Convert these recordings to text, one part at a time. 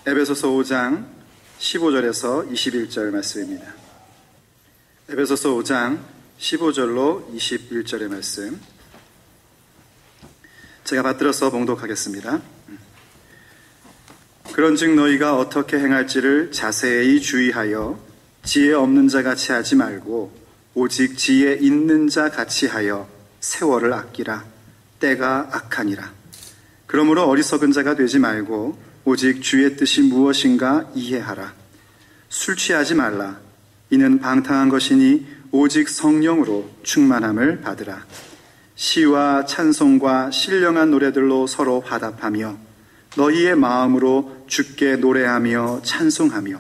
에베소서 5장 15절에서 21절 말씀입니다. 에베소서 5장 15절로 21절의 말씀 제가 받들어서 봉독하겠습니다. 그런즉 너희가 어떻게 행할지를 자세히 주의하여 지혜 없는 자 같이 하지 말고 오직 지혜 있는 자 같이 하여 세월을 아끼라. 때가 악하니라. 그러므로 어리석은 자가 되지 말고 오직 주의 뜻이 무엇인가 이해하라. 술 취하지 말라. 이는 방탕한 것이니 오직 성령으로 충만함을 받으라. 시와 찬송과 신령한 노래들로 서로 화답하며 너희의 마음으로 주께 노래하며 찬송하며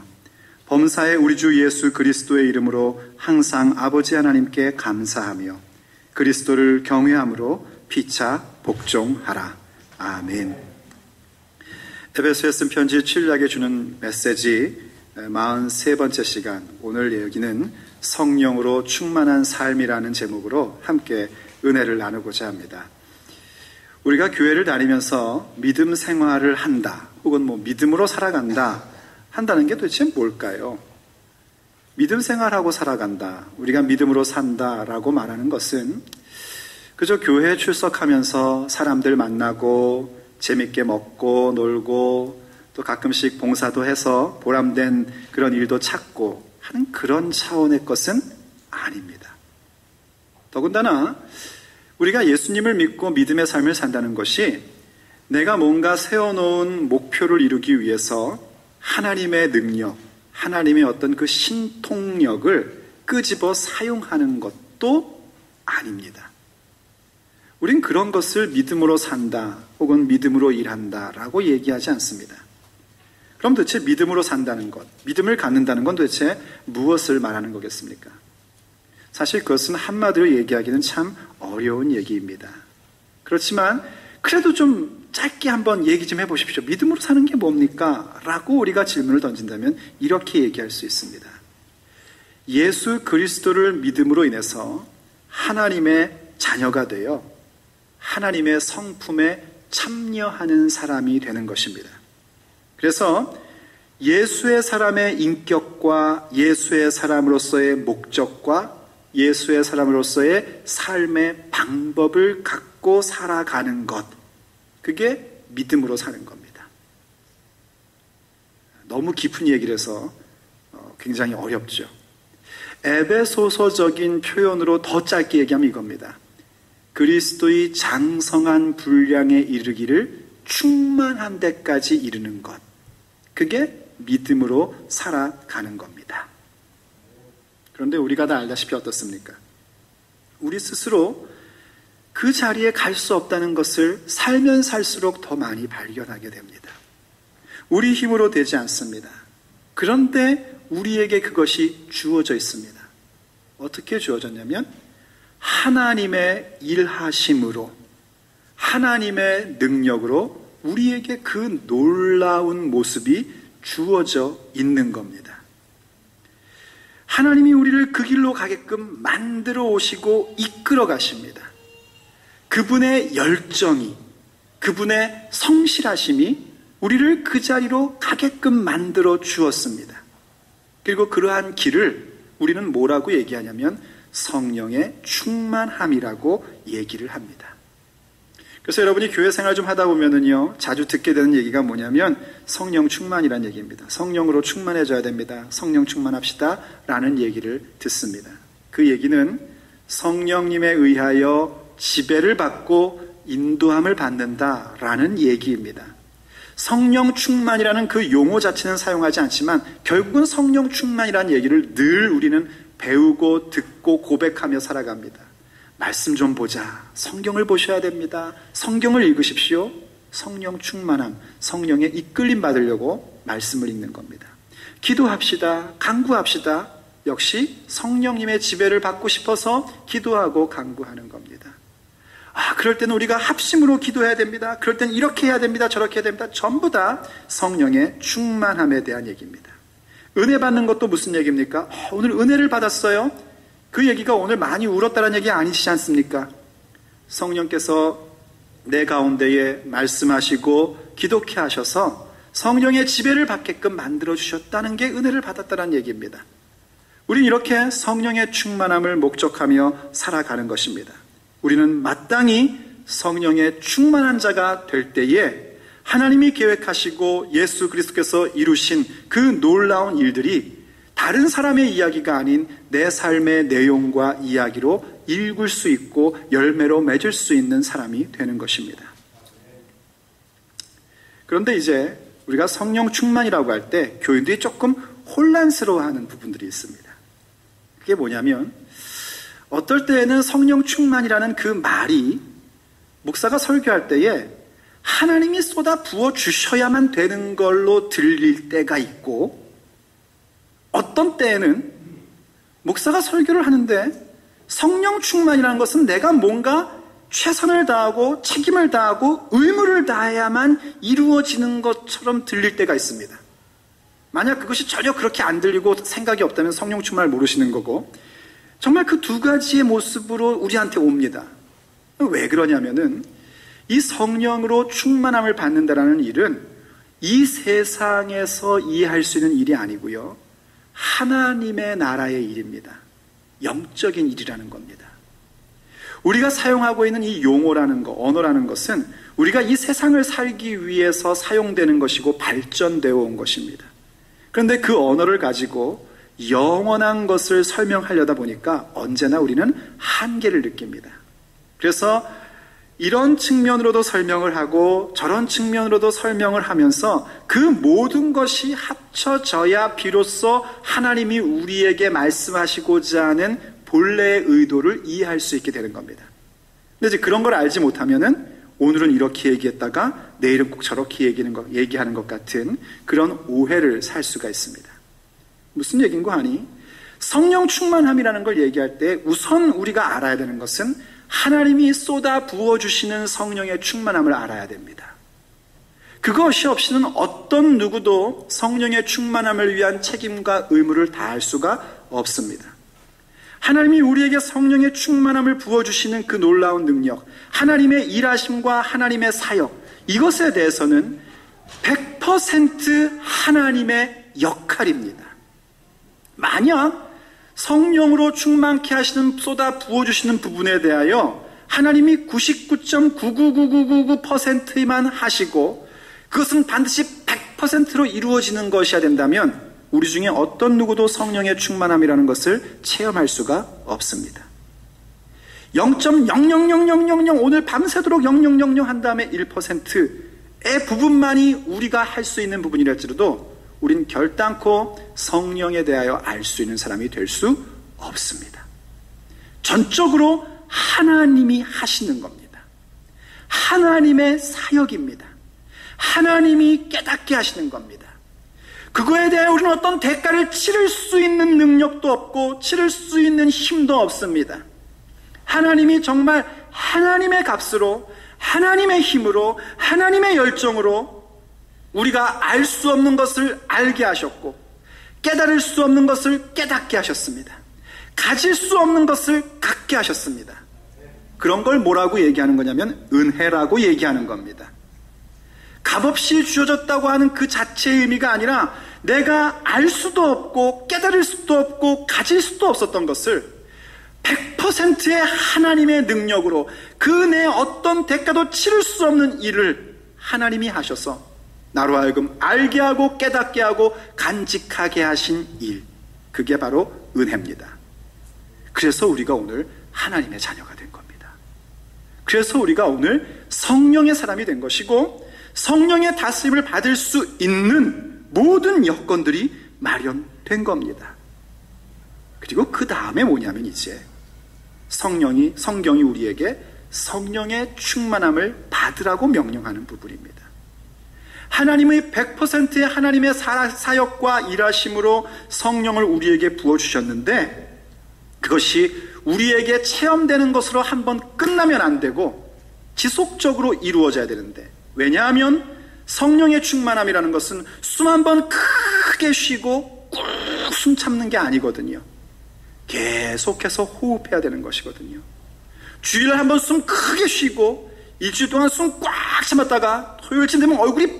범사에 우리 주 예수 그리스도의 이름으로 항상 아버지 하나님께 감사하며 그리스도를 경외함으로 피차 복종하라. 아멘. 에베소에 쓴 편지 친구에게 주는 메시지 43번째 시간, 오늘 여기는 성령으로 충만한 삶이라는 제목으로 함께 은혜를 나누고자 합니다. 우리가 교회를 다니면서 믿음 생활을 한다, 혹은 믿음으로 살아간다 한다는 게 도대체 뭘까요? 믿음 생활하고 살아간다, 우리가 믿음으로 산다라고 말하는 것은 그저 교회에 출석하면서 사람들 만나고 재밌게 먹고 놀고 또 가끔씩 봉사도 해서 보람된 그런 일도 찾고 하는 그런 차원의 것은 아닙니다. 더군다나 우리가 예수님을 믿고 믿음의 삶을 산다는 것이 내가 뭔가 세워놓은 목표를 이루기 위해서 하나님의 능력, 하나님의 어떤 그 신통력을 끄집어 사용하는 것도 아닙니다. 우린 그런 것을 믿음으로 산다 혹은 믿음으로 일한다 라고 얘기하지 않습니다. 그럼 도대체 믿음으로 산다는 것, 믿음을 갖는다는 건 도대체 무엇을 말하는 거겠습니까? 사실 그것은 한마디로 얘기하기는 참 어려운 얘기입니다. 그렇지만 그래도 좀 짧게 한번 얘기 좀 해보십시오. 믿음으로 사는 게 뭡니까? 라고 우리가 질문을 던진다면 이렇게 얘기할 수 있습니다. 예수 그리스도를 믿음으로 인해서 하나님의 자녀가 되어 하나님의 성품에 참여하는 사람이 되는 것입니다. 그래서 예수의 사람의 인격과 예수의 사람으로서의 목적과 예수의 사람으로서의 삶의 방법을 갖고 살아가는 것, 그게 믿음으로 사는 겁니다. 너무 깊은 얘기를 해서 굉장히 어렵죠. 에베소서적인 표현으로 더 짧게 얘기하면 이겁니다. 그리스도의 장성한 분량에 이르기를 충만한 데까지 이르는 것, 그게 믿음으로 살아가는 겁니다. 그런데 우리가 다 알다시피 어떻습니까? 우리 스스로 그 자리에 갈 수 없다는 것을 살면 살수록 더 많이 발견하게 됩니다. 우리 힘으로 되지 않습니다. 그런데 우리에게 그것이 주어져 있습니다. 어떻게 주어졌냐면 하나님의 일하심으로, 하나님의 능력으로 우리에게 그 놀라운 모습이 주어져 있는 겁니다. 하나님이 우리를 그 길로 가게끔 만들어 오시고 이끌어 가십니다. 그분의 열정이, 그분의 성실하심이 우리를 그 자리로 가게끔 만들어 주었습니다. 그리고 그러한 길을 우리는 뭐라고 얘기하냐면 성령의 충만함이라고 얘기를 합니다. 그래서 여러분이 교회 생활 좀 하다 보면은요, 자주 듣게 되는 얘기가 뭐냐면 성령 충만이라는 얘기입니다. 성령으로 충만해져야 됩니다. 성령 충만합시다 라는 얘기를 듣습니다. 그 얘기는 성령님에 의하여 지배를 받고 인도함을 받는다라는 얘기입니다. 성령 충만이라는 그 용어 자체는 사용하지 않지만 결국은 성령 충만이라는 얘기를 늘 우리는 배우고 듣고 고백하며 살아갑니다. 말씀 좀 보자. 성경을 보셔야 됩니다. 성경을 읽으십시오. 성령 충만함, 성령의 이끌림 받으려고 말씀을 읽는 겁니다. 기도합시다. 간구합시다. 역시 성령님의 지배를 받고 싶어서 기도하고 간구하는 겁니다. 그럴 때는 우리가 합심으로 기도해야 됩니다. 그럴 때는 이렇게 해야 됩니다. 저렇게 해야 됩니다. 전부 다 성령의 충만함에 대한 얘기입니다. 은혜 받는 것도 무슨 얘기입니까? 오늘 은혜를 받았어요. 그 얘기가 오늘 많이 울었다는 얘기 아니시지 않습니까? 성령께서 내 가운데에 말씀하시고 기독케 하셔서 성령의 지배를 받게끔 만들어주셨다는 게 은혜를 받았다는 얘기입니다. 우리는 이렇게 성령의 충만함을 목적하며 살아가는 것입니다. 우리는 마땅히 성령의 충만한 자가 될 때에 하나님이 계획하시고 예수 그리스도께서 이루신 그 놀라운 일들이 다른 사람의 이야기가 아닌 내 삶의 내용과 이야기로 읽을 수 있고 열매로 맺을 수 있는 사람이 되는 것입니다. 그런데 이제 우리가 성령 충만이라고 할 때 교인들이 조금 혼란스러워하는 부분들이 있습니다. 그게 뭐냐면 어떨 때에는 성령 충만이라는 그 말이 목사가 설교할 때에 하나님이 쏟아 부어 주셔야만 되는 걸로 들릴 때가 있고, 어떤 때에는 목사가 설교를 하는데 성령 충만이라는 것은 내가 뭔가 최선을 다하고 책임을 다하고 의무를 다해야만 이루어지는 것처럼 들릴 때가 있습니다. 만약 그것이 전혀 그렇게 안 들리고 생각이 없다면 성령 충만을 모르시는 거고, 정말 그 두 가지의 모습으로 우리한테 옵니다. 왜 그러냐면은 이 성령으로 충만함을 받는다라는 일은 이 세상에서 이해할 수 있는 일이 아니고요, 하나님의 나라의 일입니다. 영적인 일이라는 겁니다. 우리가 사용하고 있는 이 용어라는 것, 언어라는 것은 우리가 이 세상을 살기 위해서 사용되는 것이고 발전되어 온 것입니다. 그런데 그 언어를 가지고 영원한 것을 설명하려다 보니까 언제나 우리는 한계를 느낍니다. 그래서 이런 측면으로도 설명을 하고 저런 측면으로도 설명을 하면서 그 모든 것이 합쳐져야 비로소 하나님이 우리에게 말씀하시고자 하는 본래의 의도를 이해할 수 있게 되는 겁니다. 근데 이제 그런 걸 알지 못하면은 오늘은 이렇게 얘기했다가 내일은 꼭 저렇게 얘기하는 것 같은 그런 오해를 살 수가 있습니다. 무슨 얘기인고 하니, 성령 충만함이라는 걸 얘기할 때 우선 우리가 알아야 되는 것은 하나님이 쏟아 부어주시는 성령의 충만함을 알아야 됩니다. 그것이 없이는 어떤 누구도 성령의 충만함을 위한 책임과 의무를 다할 수가 없습니다. 하나님이 우리에게 성령의 충만함을 부어주시는 그 놀라운 능력, 하나님의 일하심과 하나님의 사역, 이것에 대해서는 100% 하나님의 역할입니다. 만약 성령으로 충만케 하시는, 쏟아 부어주시는 부분에 대하여 하나님이 99.99999%만 하시고 그것은 반드시 100%로 이루어지는 것이어야 된다면 우리 중에 어떤 누구도 성령의 충만함이라는 것을 체험할 수가 없습니다. 0.00000 오늘 밤새도록 000 한 다음에 1%의 부분만이 우리가 할 수 있는 부분이랄지라도 우린 결단코 성령에 대하여 알 수 있는 사람이 될 수 없습니다. 전적으로 하나님이 하시는 겁니다. 하나님의 사역입니다. 하나님이 깨닫게 하시는 겁니다. 그거에 대해 우리는 어떤 대가를 치를 수 있는 능력도 없고 치를 수 있는 힘도 없습니다. 하나님이 정말 하나님의 값으로, 하나님의 힘으로, 하나님의 열정으로 우리가 알 수 없는 것을 알게 하셨고 깨달을 수 없는 것을 깨닫게 하셨습니다. 가질 수 없는 것을 갖게 하셨습니다. 그런 걸 뭐라고 얘기하는 거냐면 은혜라고 얘기하는 겁니다. 값없이 주어졌다고 하는 그 자체의 의미가 아니라 내가 알 수도 없고 깨달을 수도 없고 가질 수도 없었던 것을 100%의 하나님의 능력으로 그 내 어떤 대가도 치를 수 없는 일을 하나님이 하셔서 나로 하여금 알게 하고 깨닫게 하고 간직하게 하신 일, 그게 바로 은혜입니다. 그래서 우리가 오늘 하나님의 자녀가 된 겁니다. 그래서 우리가 오늘 성령의 사람이 된 것이고 성령의 다스림을 받을 수 있는 모든 여건들이 마련된 겁니다. 그리고 그 다음에 뭐냐면 이제 성경이 우리에게 성령의 충만함을 받으라고 명령하는 부분입니다. 하나님의 100%의 하나님의 사역과 일하심으로 성령을 우리에게 부어주셨는데 그것이 우리에게 체험되는 것으로 한번 끝나면 안 되고 지속적으로 이루어져야 되는데, 왜냐하면 성령의 충만함이라는 것은 숨 한 번 크게 쉬고 꾹 숨 참는 게 아니거든요. 계속해서 호흡해야 되는 것이거든요. 주일날 한 번 숨 크게 쉬고 일주일 동안 숨 꽉 참았다가 토요일쯤 되면 얼굴이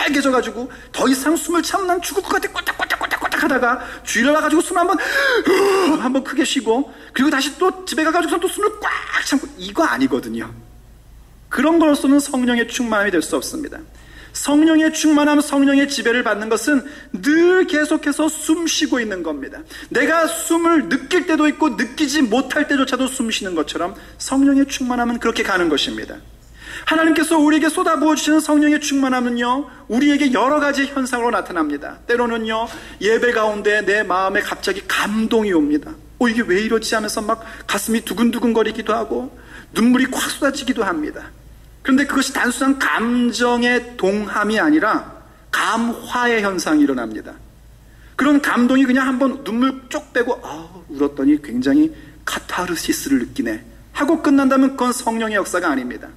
빨개져가지고 더 이상 숨을 참으면 난 죽을 것 같아 꼴딱꼴딱 하다가 주의를 놔가지고 숨을 한번 크게 쉬고 그리고 다시 또 집에 가가지고 또 숨을 꽉 참고, 이거 아니거든요. 그런 걸로서는 성령의 충만함이 될 수 없습니다. 성령의 충만함, 성령의 지배를 받는 것은 늘 계속해서 숨 쉬고 있는 겁니다. 내가 숨을 느낄 때도 있고 느끼지 못할 때조차도 숨 쉬는 것처럼 성령의 충만함은 그렇게 가는 것입니다. 하나님께서 우리에게 쏟아부어 주시는 성령의 충만함은요, 우리에게 여러 가지 현상으로 나타납니다. 때로는요, 예배 가운데 내 마음에 갑자기 감동이 옵니다. 이게 왜 이러지 하면서 막 가슴이 두근두근거리기도 하고 눈물이 콱 쏟아지기도 합니다. 그런데 그것이 단순한 감정의 동함이 아니라 감화의 현상이 일어납니다. 그런 감동이 그냥 한번 눈물 쪽 빼고 울었더니 굉장히 카타르시스를 느끼네 하고 끝난다면 그건 성령의 역사가 아닙니다.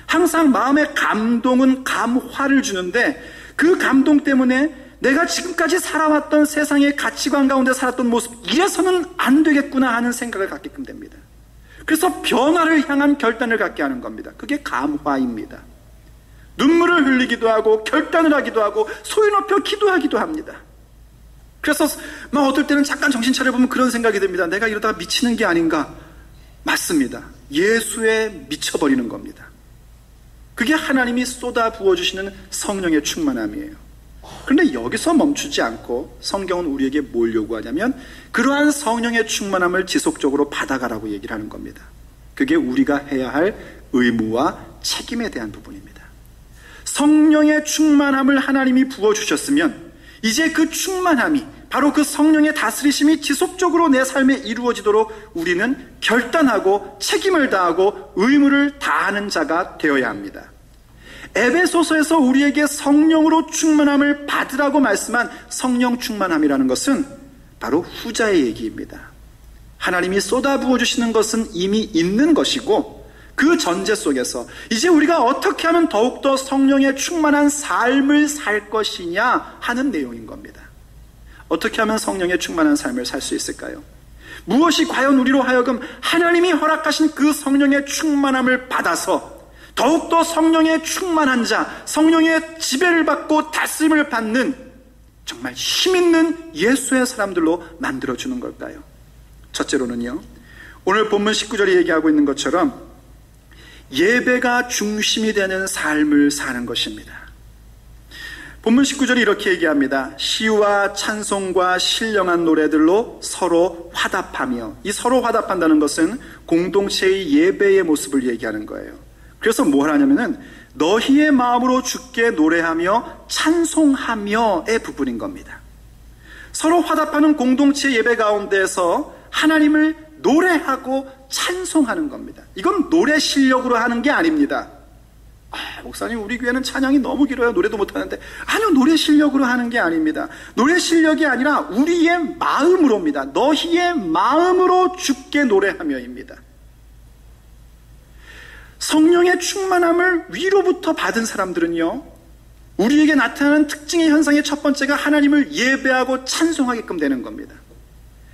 항상 마음의 감동은 감화를 주는데 그 감동 때문에 내가 지금까지 살아왔던 세상의 가치관 가운데 살았던 모습, 이래서는 안 되겠구나 하는 생각을 갖게끔 됩니다. 그래서 변화를 향한 결단을 갖게 하는 겁니다. 그게 감화입니다. 눈물을 흘리기도 하고 결단을 하기도 하고 소리 높여 기도하기도 합니다. 그래서 막 어떨 때는 잠깐 정신 차려보면 그런 생각이 듭니다. 내가 이러다가 미치는 게 아닌가. 맞습니다. 예수에 미쳐버리는 겁니다. 그게 하나님이 쏟아 부어주시는 성령의 충만함이에요. 그런데 여기서 멈추지 않고 성경은 우리에게 뭘 요구하냐면 그러한 성령의 충만함을 지속적으로 받아가라고 얘기를 하는 겁니다. 그게 우리가 해야 할 의무와 책임에 대한 부분입니다. 성령의 충만함을 하나님이 부어주셨으면 이제 그 충만함이, 바로 그 성령의 다스리심이 지속적으로 내 삶에 이루어지도록 우리는 결단하고 책임을 다하고 의무를 다하는 자가 되어야 합니다. 에베소서에서 우리에게 성령으로 충만함을 받으라고 말씀한 성령 충만함이라는 것은 바로 후자의 얘기입니다. 하나님이 쏟아부어 주시는 것은 이미 있는 것이고 그 전제 속에서 이제 우리가 어떻게 하면 더욱더 성령의 충만한 삶을 살 것이냐 하는 내용인 겁니다. 어떻게 하면 성령의 충만한 삶을 살 수 있을까요? 무엇이 과연 우리로 하여금 하나님이 허락하신 그 성령의 충만함을 받아서 더욱더 성령의 충만한 자, 성령의 지배를 받고 다스림을 받는 정말 힘있는 예수의 사람들로 만들어주는 걸까요? 첫째로는요, 오늘 본문 19절이 얘기하고 있는 것처럼 예배가 중심이 되는 삶을 사는 것입니다. 본문 19절이 이렇게 얘기합니다. 시와 찬송과 신령한 노래들로 서로 화답하며, 이 서로 화답한다는 것은 공동체의 예배의 모습을 얘기하는 거예요. 그래서 뭘 하냐면은 너희의 마음으로 주께 노래하며 찬송하며의 부분인 겁니다. 서로 화답하는 공동체 예배 가운데서 하나님을 노래하고 찬송하는 겁니다. 이건 노래 실력으로 하는 게 아닙니다. 목사님 우리 교회는 찬양이 너무 길어요. 노래도 못하는데. 아니요, 노래 실력으로 하는 게 아닙니다. 노래 실력이 아니라 우리의 마음으로입니다. 너희의 마음으로 주께 노래하며입니다. 성령의 충만함을 위로부터 받은 사람들은요, 우리에게 나타나는 특징의 현상의 첫 번째가 하나님을 예배하고 찬송하게끔 되는 겁니다.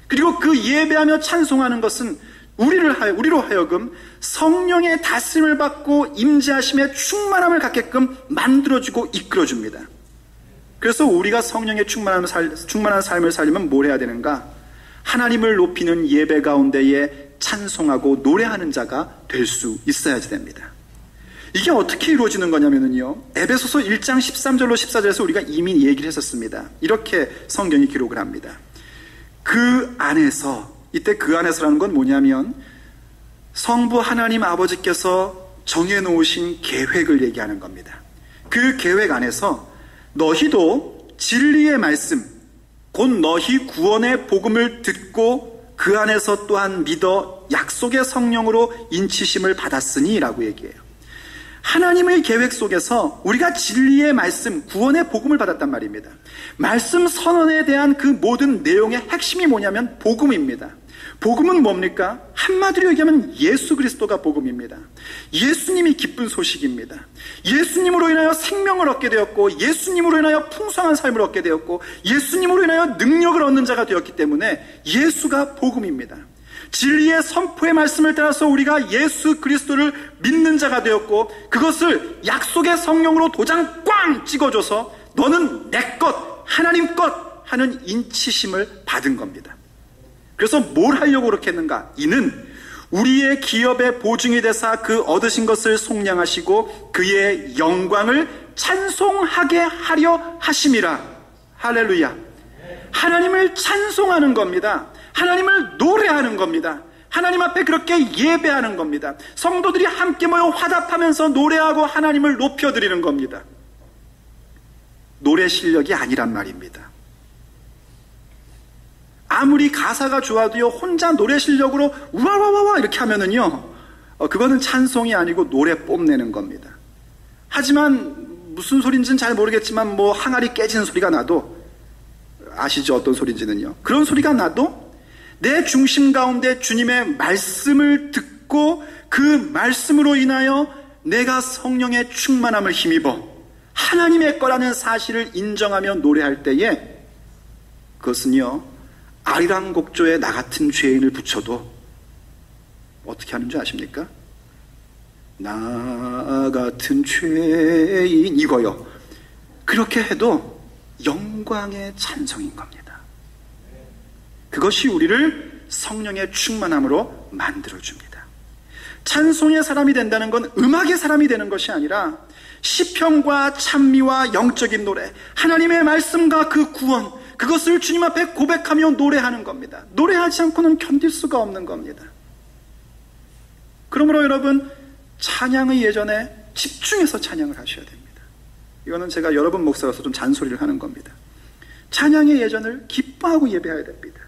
그리고 그 예배하며 찬송하는 것은 우리로 하여금 성령의 다스림을 받고 임재하심의 충만함을 갖게끔 만들어주고 이끌어줍니다. 그래서 우리가 성령의 충만한 삶을 살려면 뭘 해야 되는가? 하나님을 높이는 예배 가운데에 찬송하고 노래하는 자가 될 수 있어야지 됩니다. 이게 어떻게 이루어지는 거냐면요, 에베소서 1장 13절로 14절에서 우리가 이미 얘기를 했었습니다. 이렇게 성경이 기록을 합니다. 그 안에서, 이때 그 안에서라는 건 뭐냐면 성부 하나님 아버지께서 정해놓으신 계획을 얘기하는 겁니다. 그 계획 안에서 너희도 진리의 말씀, 곧 너희 구원의 복음을 듣고 그 안에서 또한 믿어 약속의 성령으로 인치심을 받았으니 라고 얘기해요. 하나님의 계획 속에서 우리가 진리의 말씀, 구원의 복음을 받았단 말입니다. 말씀 선언에 대한 그 모든 내용의 핵심이 뭐냐면 복음입니다. 복음은 뭡니까? 한마디로 얘기하면 예수 그리스도가 복음입니다. 예수님이 기쁜 소식입니다. 예수님으로 인하여 생명을 얻게 되었고, 예수님으로 인하여 풍성한 삶을 얻게 되었고, 예수님으로 인하여 능력을 얻는 자가 되었기 때문에 예수가 복음입니다. 진리의 선포의 말씀을 따라서 우리가 예수 그리스도를 믿는 자가 되었고, 그것을 약속의 성령으로 도장 꽝 찍어줘서 너는 내 것, 하나님 것 하는 인치심을 받은 겁니다. 그래서 뭘 하려고 그렇게 했는가? 이는 우리의 기업의 보증이 되사 그 얻으신 것을 속량하시고 그의 영광을 찬송하게 하려 하심이라. 할렐루야. 하나님을 찬송하는 겁니다. 하나님을 노래하는 겁니다. 하나님 앞에 그렇게 예배하는 겁니다. 성도들이 함께 모여 화답하면서 노래하고 하나님을 높여드리는 겁니다. 노래 실력이 아니란 말입니다. 아무리 가사가 좋아도요, 혼자 노래 실력으로 우와와와와 이렇게 하면은요, 그거는 찬송이 아니고 노래 뽐내는 겁니다. 하지만 무슨 소리인지는 잘 모르겠지만 뭐 항아리 깨지는 소리가 나도, 아시죠? 어떤 소리인지는요. 그런 소리가 나도 내 중심 가운데 주님의 말씀을 듣고 그 말씀으로 인하여 내가 성령의 충만함을 힘입어 하나님의 거라는 사실을 인정하며 노래할 때에, 그것은요, 아리랑곡조에 나 같은 죄인을 붙여도 어떻게 하는 줄 아십니까? 나 같은 죄인, 이거요. 그렇게 해도 영광의 찬송인 겁니다. 그것이 우리를 성령의 충만함으로 만들어줍니다. 찬송의 사람이 된다는 건 음악의 사람이 되는 것이 아니라 시편과 찬미와 영적인 노래, 하나님의 말씀과 그 구원, 그것을 주님 앞에 고백하며 노래하는 겁니다. 노래하지 않고는 견딜 수가 없는 겁니다. 그러므로 여러분, 찬양의 예전에 집중해서 찬양을 하셔야 됩니다. 이거는 제가 여러분 목사로서 좀 잔소리를 하는 겁니다. 찬양의 예전을 기뻐하고 예배해야 됩니다.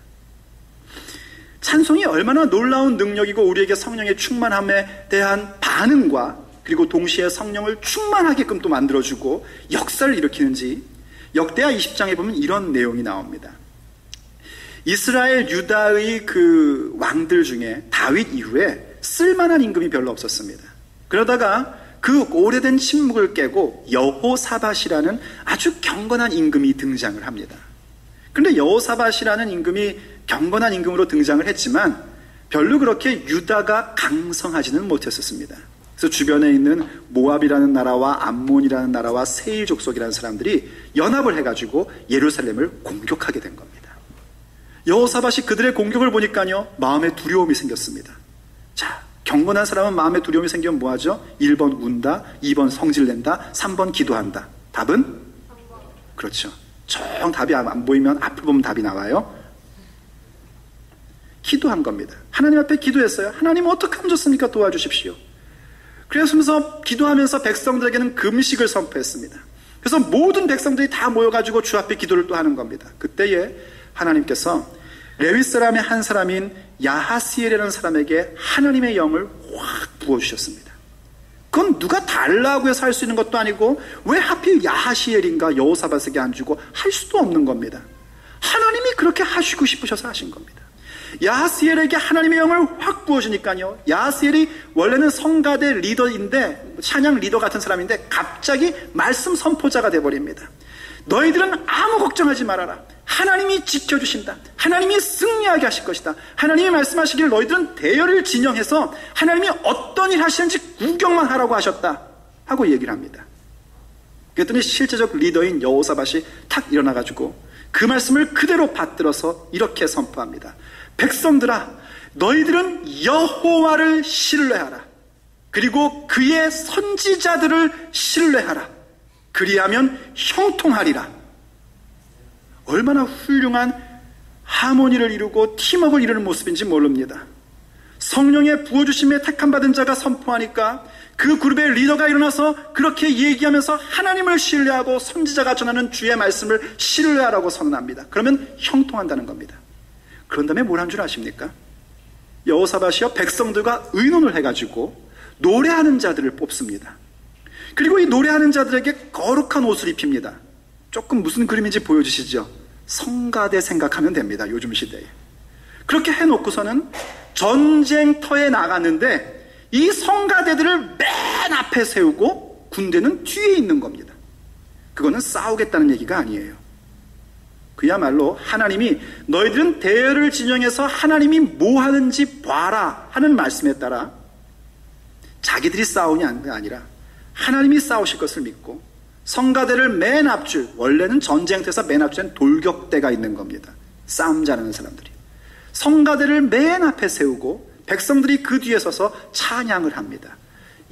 찬송이 얼마나 놀라운 능력이고 우리에게 성령의 충만함에 대한 반응과, 그리고 동시에 성령을 충만하게끔 또 만들어주고 역사를 일으키는지 역대하 20장에 보면 이런 내용이 나옵니다. 이스라엘 유다의 그 왕들 중에 다윗 이후에 쓸만한 임금이 별로 없었습니다. 그러다가 그 오래된 침묵을 깨고 여호사밧이라는 아주 경건한 임금이 등장을 합니다. 그런데 여호사밧이라는 임금이 경건한 임금으로 등장을 했지만 별로 그렇게 유다가 강성하지는 못했었습니다. 그래서 주변에 있는 모압이라는 나라와 암몬이라는 나라와 세일 족속이라는 사람들이 연합을 해가지고 예루살렘을 공격하게 된 겁니다. 여호사밧이 그들의 공격을 보니까요, 마음에 두려움이 생겼습니다. 자, 경건한 사람은 마음에 두려움이 생기면 뭐하죠? 1번 운다, 2번 성질낸다, 3번 기도한다. 답은? 그렇죠. 정 답이 안 보이면 앞을 보면 답이 나와요. 기도한 겁니다. 하나님 앞에 기도했어요. 하나님 어떻게 하면 좋습니까? 도와주십시오. 그래서 기도하면서 백성들에게는 금식을 선포했습니다. 그래서 모든 백성들이 다 모여가지고 주 앞에 기도를 또 하는 겁니다. 그때에 하나님께서 레위 사람의 한 사람인 야하시엘이라는 사람에게 하나님의 영을 확 부어주셨습니다. 그건 누가 달라고 해서 할 수 있는 것도 아니고 왜 하필 야하시엘인가 여호사밧에게 안 주고 할 수도 없는 겁니다. 하나님이 그렇게 하시고 싶으셔서 하신 겁니다. 야하시엘에게 하나님의 영을 확 부어주니까요, 야하시엘이 원래는 성가대 리더인데, 찬양 리더 같은 사람인데 갑자기 말씀 선포자가 돼버립니다. 너희들은 아무 걱정하지 말아라. 하나님이 지켜주신다. 하나님이 승리하게 하실 것이다. 하나님이 말씀하시기를 너희들은 대열을 진영해서 하나님이 어떤 일 하시는지 구경만 하라고 하셨다 하고 얘기를 합니다. 그랬더니 실제적 리더인 여호사밧이 탁 일어나가지고 그 말씀을 그대로 받들어서 이렇게 선포합니다. 백성들아, 너희들은 여호와를 신뢰하라. 그리고 그의 선지자들을 신뢰하라. 그리하면 형통하리라. 얼마나 훌륭한 하모니를 이루고 팀워크를 이루는 모습인지 모릅니다. 성령의 부어주심에 택함받은 자가 선포하니까 그 그룹의 리더가 일어나서 그렇게 얘기하면서 하나님을 신뢰하고 선지자가 전하는 주의 말씀을 신뢰하라고 선언합니다. 그러면 형통한다는 겁니다. 그런 다음에 뭘 한 줄 아십니까? 여호사밧이요, 백성들과 의논을 해가지고 노래하는 자들을 뽑습니다. 그리고 이 노래하는 자들에게 거룩한 옷을 입힙니다. 조금 무슨 그림인지 보여주시죠? 성가대 생각하면 됩니다. 요즘 시대에. 그렇게 해놓고서는 전쟁터에 나갔는데 이 성가대들을 맨 앞에 세우고 군대는 뒤에 있는 겁니다. 그거는 싸우겠다는 얘기가 아니에요. 그야말로 하나님이 너희들은 대열을 진영해서 하나님이 뭐 하는지 봐라 하는 말씀에 따라 자기들이 싸우니 아니라 하나님이 싸우실 것을 믿고 성가대를 맨 앞줄, 원래는 전쟁터에서 맨 앞줄엔 돌격대가 있는 겁니다. 싸움 잘하는 사람들이. 성가대를 맨 앞에 세우고 백성들이 그 뒤에 서서 찬양을 합니다.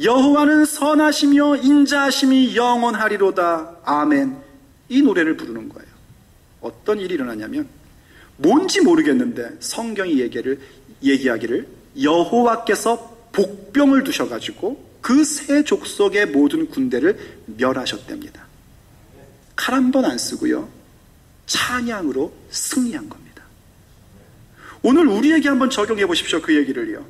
여호와는 선하시며 인자하심이 영원하리로다. 아멘. 이 노래를 부르는 거예요. 어떤 일이 일어나냐면 뭔지 모르겠는데 성경이 얘기하기를 여호와께서 복병을 두셔가지고 그 세 족속의 모든 군대를 멸하셨답니다. 칼 한 번 안 쓰고요. 찬양으로 승리한 겁니다. 오늘 우리에게 한번 적용해 보십시오. 그 얘기를요.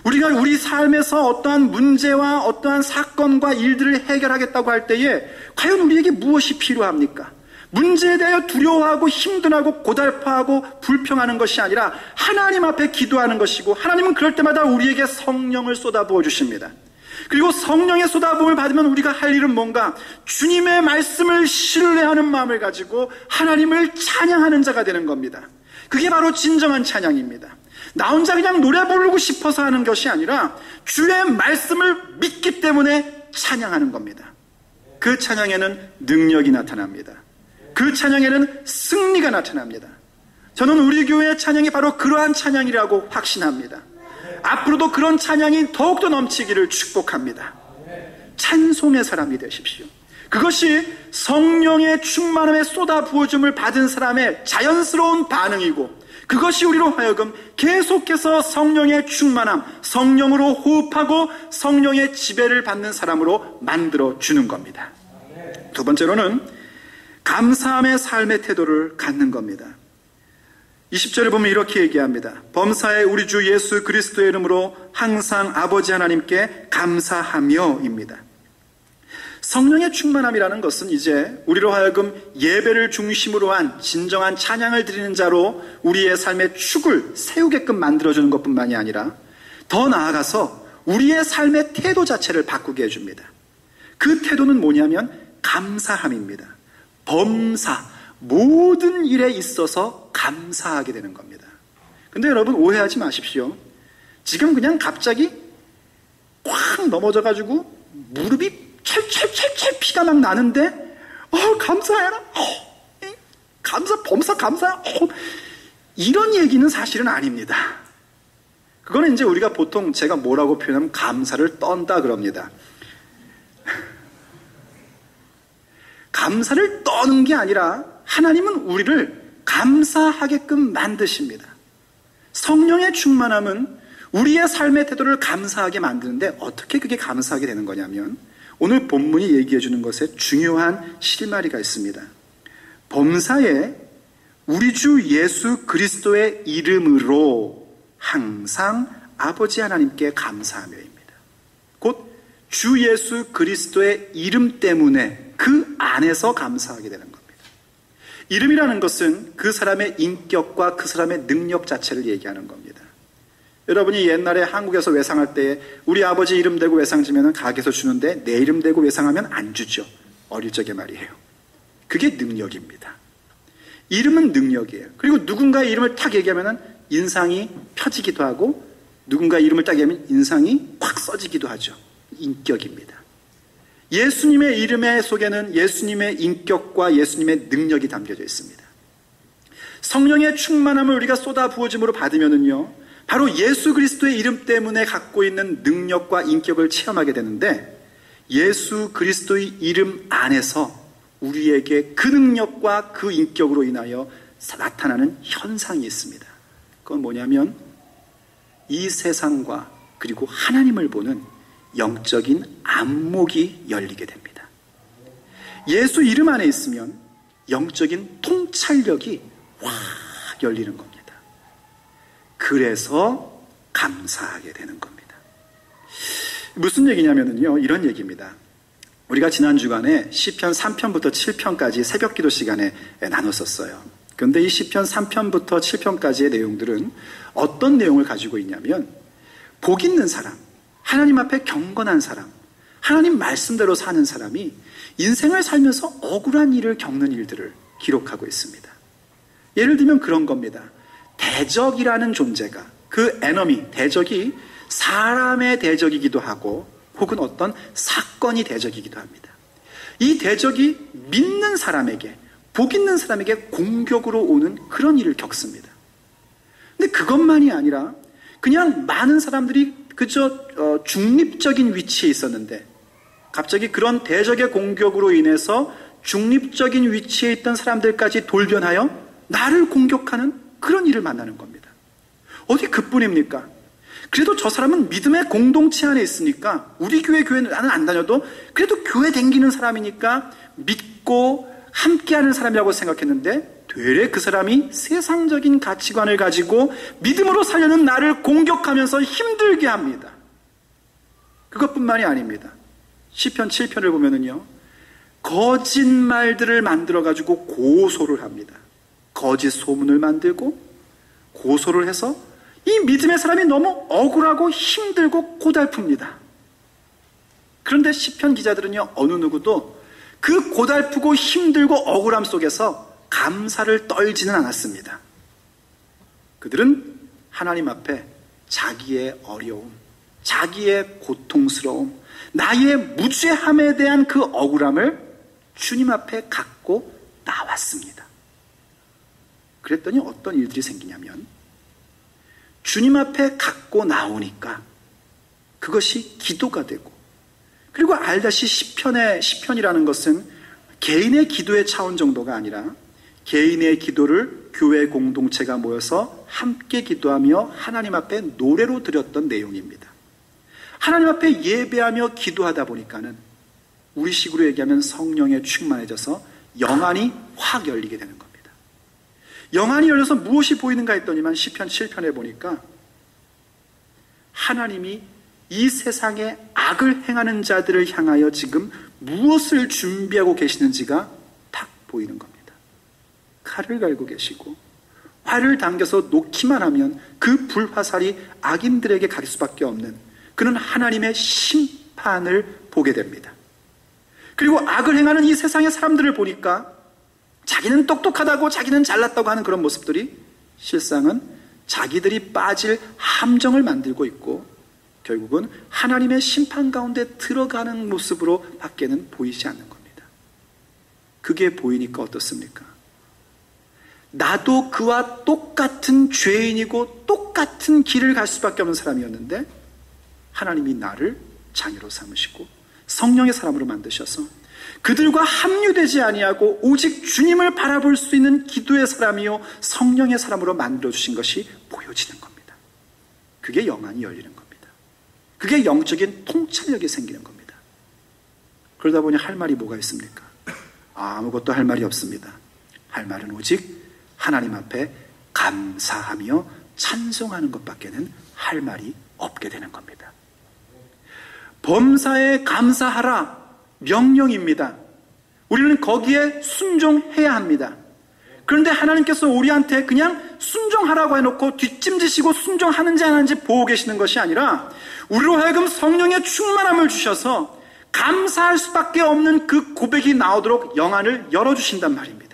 우리가 우리 삶에서 어떠한 문제와 어떠한 사건과 일들을 해결하겠다고 할 때에 과연 우리에게 무엇이 필요합니까? 문제에 대하여 두려워하고 힘들어하고 고달파하고 불평하는 것이 아니라 하나님 앞에 기도하는 것이고, 하나님은 그럴 때마다 우리에게 성령을 쏟아부어 주십니다. 그리고 성령의 쏟아부음을 받으면 우리가 할 일은 뭔가 주님의 말씀을 신뢰하는 마음을 가지고 하나님을 찬양하는 자가 되는 겁니다. 그게 바로 진정한 찬양입니다. 나 혼자 그냥 노래 부르고 싶어서 하는 것이 아니라 주의 말씀을 믿기 때문에 찬양하는 겁니다. 그 찬양에는 능력이 나타납니다. 그 찬양에는 승리가 나타납니다. 저는 우리 교회의 찬양이 바로 그러한 찬양이라고 확신합니다. 앞으로도 그런 찬양이 더욱더 넘치기를 축복합니다. 찬송의 사람이 되십시오. 그것이 성령의 충만함에 쏟아 부어줌을 받은 사람의 자연스러운 반응이고, 그것이 우리로 하여금 계속해서 성령의 충만함, 성령으로 호흡하고 성령의 지배를 받는 사람으로 만들어주는 겁니다. 두 번째로는 감사함의 삶의 태도를 갖는 겁니다. 20절에 보면 이렇게 얘기합니다. 범사에 우리 주 예수 그리스도의 이름으로 항상 아버지 하나님께 감사하며입니다. 성령의 충만함이라는 것은 이제 우리로 하여금 예배를 중심으로 한 진정한 찬양을 드리는 자로 우리의 삶의 축을 세우게끔 만들어주는 것뿐만이 아니라 더 나아가서 우리의 삶의 태도 자체를 바꾸게 해줍니다. 그 태도는 뭐냐면 감사함입니다. 범사, 모든 일에 있어서 감사하게 되는 겁니다. 근데 여러분 오해하지 마십시오. 지금 그냥 갑자기 꽉 넘어져가지고 무릎이 찰찰찰찰 피가 막 나는데 감사해라, 범사 감사, 이런 얘기는 사실은 아닙니다. 그거는 이제 우리가 보통 제가 뭐라고 표현하면 감사를 떤다 그럽니다. 감사를 떠는 게 아니라 하나님은 우리를 감사하게끔 만드십니다. 성령의 충만함은 우리의 삶의 태도를 감사하게 만드는데 어떻게 그게 감사하게 되는 거냐면 오늘 본문이 얘기해 주는 것에 중요한 실마리가 있습니다. 범사에 우리 주 예수 그리스도의 이름으로 항상 아버지 하나님께 감사하며입니다. 곧 주 예수 그리스도의 이름 때문에 그 안에서 감사하게 되는 겁니다. 이름이라는 것은 그 사람의 인격과 그 사람의 능력 자체를 얘기하는 겁니다. 여러분이 옛날에 한국에서 외상할 때 우리 아버지 이름 대고 외상 지면 가게에서 주는데 내 이름 대고 외상하면 안 주죠. 어릴 적에 말이에요. 그게 능력입니다. 이름은 능력이에요. 그리고 누군가의 이름을 탁 얘기하면 인상이 펴지기도 하고 누군가의 이름을 딱 얘기하면 인상이 확 써지기도 하죠. 인격입니다. 예수님의 이름의 속에는 예수님의 인격과 예수님의 능력이 담겨져 있습니다. 성령의 충만함을 우리가 쏟아 부어짐으로 받으면은요, 바로 예수 그리스도의 이름 때문에 갖고 있는 능력과 인격을 체험하게 되는데, 예수 그리스도의 이름 안에서 우리에게 그 능력과 그 인격으로 인하여 나타나는 현상이 있습니다. 그건 뭐냐면 이 세상과 그리고 하나님을 보는 영적인 안목이 열리게 됩니다. 예수 이름 안에 있으면 영적인 통찰력이 확 열리는 겁니다. 그래서 감사하게 되는 겁니다. 무슨 얘기냐면요, 이런 얘기입니다. 우리가 지난 주간에 시편 3편부터 7편까지 새벽 기도 시간에 나눴었어요. 그런데 이 시편 3편부터 7편까지의 내용들은 어떤 내용을 가지고 있냐면, 복 있는 사람, 하나님 앞에 경건한 사람, 하나님 말씀대로 사는 사람이 인생을 살면서 억울한 일을 겪는 일들을 기록하고 있습니다. 예를 들면 그런 겁니다. 대적이라는 존재가, 그 에너미, 대적이 사람의 대적이기도 하고 혹은 어떤 사건이 대적이기도 합니다. 이 대적이 믿는 사람에게, 복 있는 사람에게 공격으로 오는 그런 일을 겪습니다. 근데 그것만이 아니라 그냥 많은 사람들이 그저 중립적인 위치에 있었는데 갑자기 그런 대적의 공격으로 인해서 중립적인 위치에 있던 사람들까지 돌변하여 나를 공격하는 그런 일을 만나는 겁니다. 어디 그뿐입니까? 그래도 저 사람은 믿음의 공동체 안에 있으니까 우리 교회는 나는 안 다녀도 그래도 교회 다니는 사람이니까 믿고 함께하는 사람이라고 생각했는데 되레 그 사람이 세상적인 가치관을 가지고 믿음으로 살려는 나를 공격하면서 힘들게 합니다. 그것뿐만이 아닙니다. 시편 7편을 보면은요, 거짓말들을 만들어가지고 고소를 합니다. 거짓 소문을 만들고 고소를 해서 이 믿음의 사람이 너무 억울하고 힘들고 고달픕니다. 그런데 시편 기자들은요, 어느 누구도 그 고달프고 힘들고 억울함 속에서 감사를 떨지는 않았습니다. 그들은 하나님 앞에 자기의 어려움, 자기의 고통스러움, 나의 무죄함에 대한 그 억울함을 주님 앞에 갖고 나왔습니다. 그랬더니 어떤 일들이 생기냐면 주님 앞에 갖고 나오니까 그것이 기도가 되고, 그리고 알다시 시편이라는 것은 개인의 기도의 차원 정도가 아니라 개인의 기도를 교회 공동체가 모여서 함께 기도하며 하나님 앞에 노래로 드렸던 내용입니다. 하나님 앞에 예배하며 기도하다 보니까는 우리식으로 얘기하면 성령에 충만해져서 영안이 확 열리게 되는 겁니다. 영안이 열려서 무엇이 보이는가 했더니만 시편 7편에 보니까 하나님이 이 세상에 악을 행하는 자들을 향하여 지금 무엇을 준비하고 계시는지가 딱 보이는 겁니다. 칼을 갈고 계시고 활을 당겨서 놓기만 하면 그 불화살이 악인들에게 갈 수밖에 없는 그런 하나님의 심판을 보게 됩니다. 그리고 악을 행하는 이 세상의 사람들을 보니까 자기는 똑똑하다고 자기는 잘났다고 하는 그런 모습들이 실상은 자기들이 빠질 함정을 만들고 있고 결국은 하나님의 심판 가운데 들어가는 모습으로 밖에는 보이지 않는 겁니다. 그게 보이니까 어떻습니까? 나도 그와 똑같은 죄인이고 똑같은 길을 갈 수밖에 없는 사람이었는데 하나님이 나를 자녀로 삼으시고 성령의 사람으로 만드셔서 그들과 합류되지 아니하고 오직 주님을 바라볼 수 있는 기도의 사람이요 성령의 사람으로 만들어주신 것이 보여지는 겁니다. 그게 영안이 열리는 겁니다. 그게 영적인 통찰력이 생기는 겁니다. 그러다 보니 할 말이 뭐가 있습니까? 아무것도 할 말이 없습니다. 할 말은 오직 하나님 앞에 감사하며 찬송하는 것밖에는 할 말이 없게 되는 겁니다. 범사에 감사하라 명령입니다. 우리는 거기에 순종해야 합니다. 그런데 하나님께서 우리한테 그냥 순종하라고 해놓고 뒷짐지시고 순종하는지 안 하는지 보고 계시는 것이 아니라 우리로 하여금 성령의 충만함을 주셔서 감사할 수밖에 없는 그 고백이 나오도록 영안을 열어주신단 말입니다.